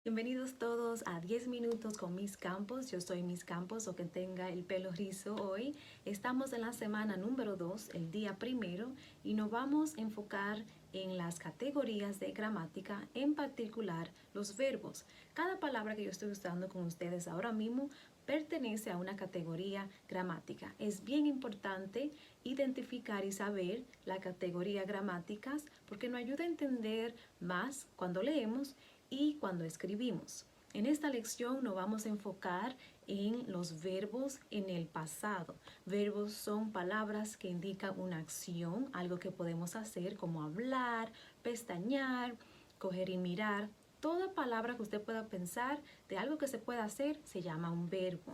Bienvenidos todos a 10 minutos con Miss Campos. Yo soy Miss Campos, o que tenga el pelo rizo hoy. Estamos en la semana número 2, el día primero, y nos vamos a enfocar en las categorías de gramática, en particular los verbos. Cada palabra que yo estoy usando con ustedes ahora mismo pertenece a una categoría gramática. Es bien importante identificar y saber la categoría gramáticas porque nos ayuda a entender más cuando leemos y cuando escribimos. En esta lección nos vamos a enfocar en los verbos en el pasado. Verbos son palabras que indican una acción, algo que podemos hacer como hablar, pestañear, coger y mirar. Toda palabra que usted pueda pensar de algo que se pueda hacer se llama un verbo.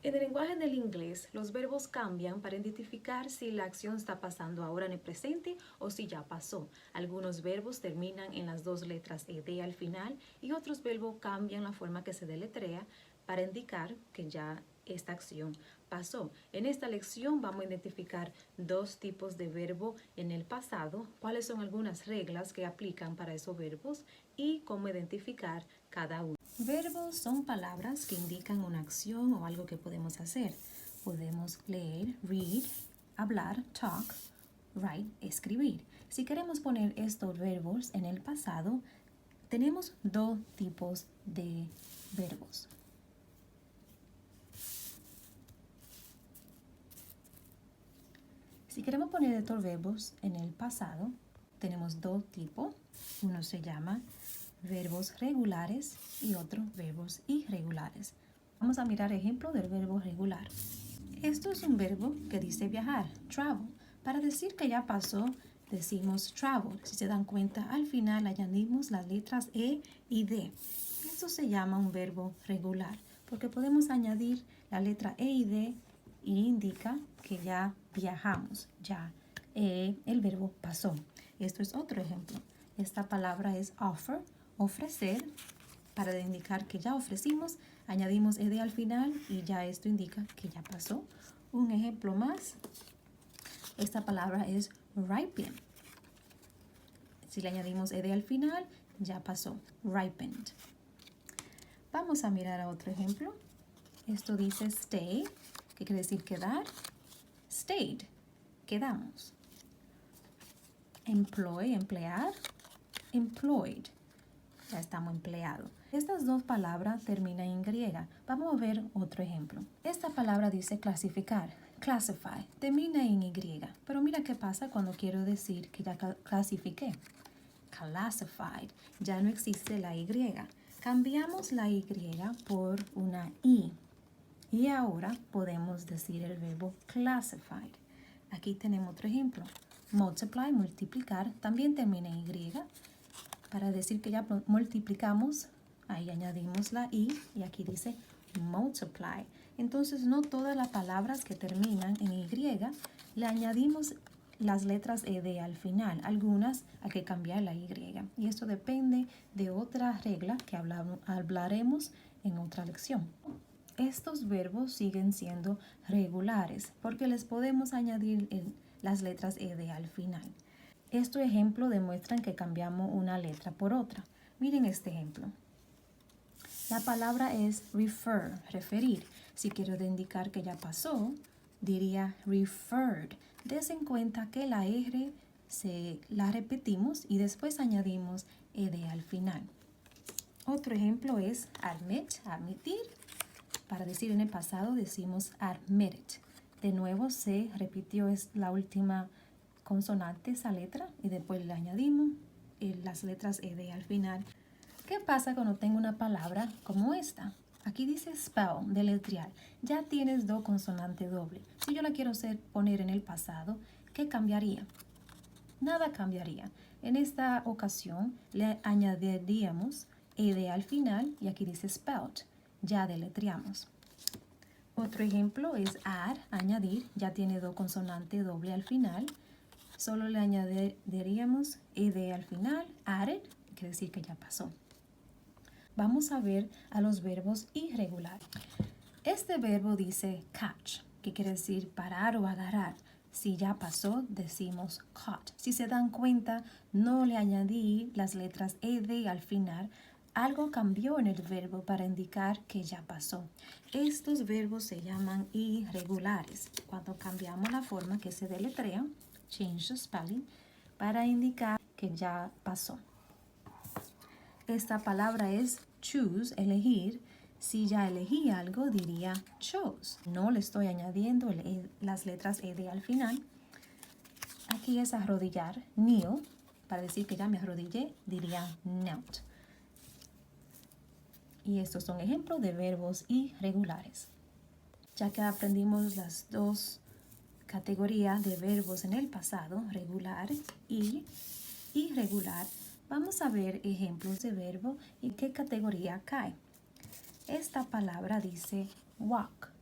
En el lenguaje del inglés, los verbos cambian para identificar si la acción está pasando ahora en el presente o si ya pasó. Algunos verbos terminan en las dos letras ed al final y otros verbos cambian la forma que se deletrea para indicar que ya esta acción pasó. En esta lección vamos a identificar dos tipos de verbo en el pasado, cuáles son algunas reglas que aplican para esos verbos y cómo identificar cada uno. Verbos son palabras que indican una acción o algo que podemos hacer. Podemos leer, read, hablar, talk, write, escribir. Si queremos poner estos verbos en el pasado, tenemos dos tipos de verbos. Si queremos poner estos verbos en el pasado, tenemos dos tipos. Uno se llama verbos regulares y otro verbos irregulares. Vamos a mirar ejemplo del verbo regular. Esto es un verbo que dice viajar, travel. Para decir que ya pasó, decimos travel. Si se dan cuenta, al final añadimos las letras E y D. Esto se llama un verbo regular, porque podemos añadir la letra E y D y indica que ya viajamos, ya el verbo pasó. Esto es otro ejemplo. Esta palabra es offer, ofrecer. Para indicar que ya ofrecimos, añadimos ed al final y ya esto indica que ya pasó. Un ejemplo más, esta palabra es ripen. Si le añadimos ed al final, ya pasó, ripened. Vamos a mirar a otro ejemplo. Esto dice stay, que quiere decir quedar. Stayed, quedamos. Employ, emplear. Employed, ya estamos empleados. Estas dos palabras terminan en griega. Vamos a ver otro ejemplo. Esta palabra dice clasificar, classify, termina en y. Pero mira qué pasa cuando quiero decir que ya clasifiqué. Classified, ya no existe la y. Cambiamos la y por una i. Y ahora podemos decir el verbo classified. Aquí tenemos otro ejemplo. Multiply, multiplicar, también termina en y. Para decir que ya multiplicamos, ahí añadimos la i y aquí dice multiply. Entonces no todas las palabras que terminan en y le añadimos las letras ed al final. Algunas hay que cambiar la y. Y esto depende de otra regla que hablaremos en otra lección. Estos verbos siguen siendo regulares porque les podemos añadir las letras ed al final. Estos ejemplos demuestran que cambiamos una letra por otra. Miren este ejemplo. La palabra es refer, referir. Si quiero indicar que ya pasó, diría referred. Des en cuenta que la R la repetimos y después añadimos ed al final. Otro ejemplo es admit, admitir. Para decir en el pasado decimos admitted. De nuevo se repitió la última consonante, esa letra, y después le añadimos las letras ed al final. ¿Qué pasa cuando tengo una palabra como esta? Aquí dice spell, deletrear. Ya tienes dos consonantes dobles. Si yo la quiero poner en el pasado, ¿qué cambiaría? Nada cambiaría. En esta ocasión le añadiríamos ed al final y aquí dice spelled. Ya deletreamos. Otro ejemplo es add, añadir. Ya tiene dos consonantes dobles al final. Solo le añadiríamos ed al final, added, quiere decir que ya pasó. Vamos a ver a los verbos irregulares. Este verbo dice catch, que quiere decir parar o agarrar. Si ya pasó, decimos caught. Si se dan cuenta, no le añadí las letras ed al final Algo cambió en el verbo para indicar que ya pasó. Estos verbos se llaman irregulares. Cuando cambiamos la forma que se deletrea, change the spelling, para indicar que ya pasó. Esta palabra es choose, elegir. Si ya elegí algo, diría chose. No le estoy añadiendo las letras ed al final. Aquí es arrodillar, kneel. Para decir que ya me arrodillé, diría knelt. Y estos son ejemplos de verbos irregulares. Ya que aprendimos las dos categorías de verbos en el pasado, regular y irregular, vamos a ver ejemplos de verbo y qué categoría cae. Esta palabra dice walk.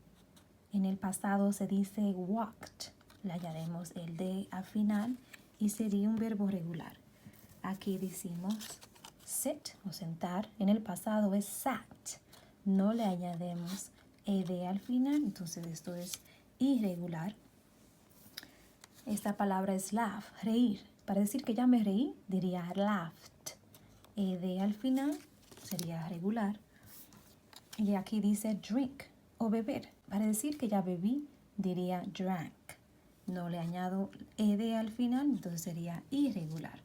En el pasado se dice walked. Le añadimos el de al final y sería un verbo regular. Aquí decimos sit o sentar. En el pasado es sat. No le añadimos ed al final, entonces esto es irregular. Esta palabra es laugh, reír. Para decir que ya me reí, diría laughed. Ed al final sería regular. Y aquí dice drink o beber. Para decir que ya bebí, diría drank. No le añado ed al final, entonces sería irregular.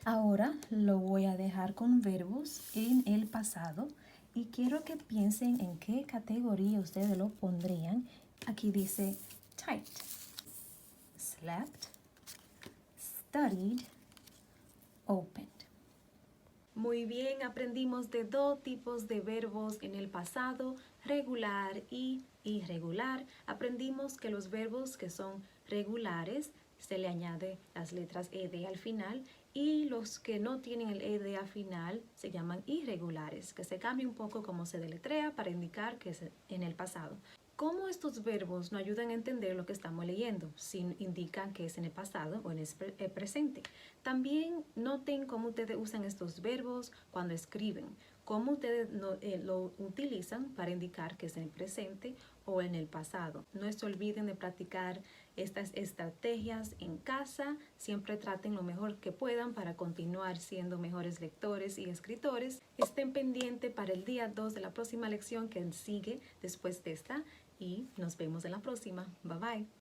Ahora lo voy a dejar con verbos en el pasado y quiero que piensen en qué categoría ustedes lo pondrían. Aquí dice tight, slept, studied, opened. Muy bien, aprendimos de dos tipos de verbos en el pasado, regular y irregular. Aprendimos que los verbos que son regulares se le añade las letras ed al final y los que no tienen el ed al final se llaman irregulares, que se cambia un poco como se deletrea para indicar que es en el pasado. ¿Cómo estos verbos nos ayudan a entender lo que estamos leyendo? Si indican que es en el pasado o en el presente. También noten cómo ustedes usan estos verbos cuando escriben. Cómo ustedes lo utilizan para indicar que es en el presente o en el pasado. No se olviden de practicar estas estrategias en casa. Siempre traten lo mejor que puedan para continuar siendo mejores lectores y escritores. Estén pendientes para el día 2 de la próxima lección que sigue después de esta. Y nos vemos en la próxima. Bye bye.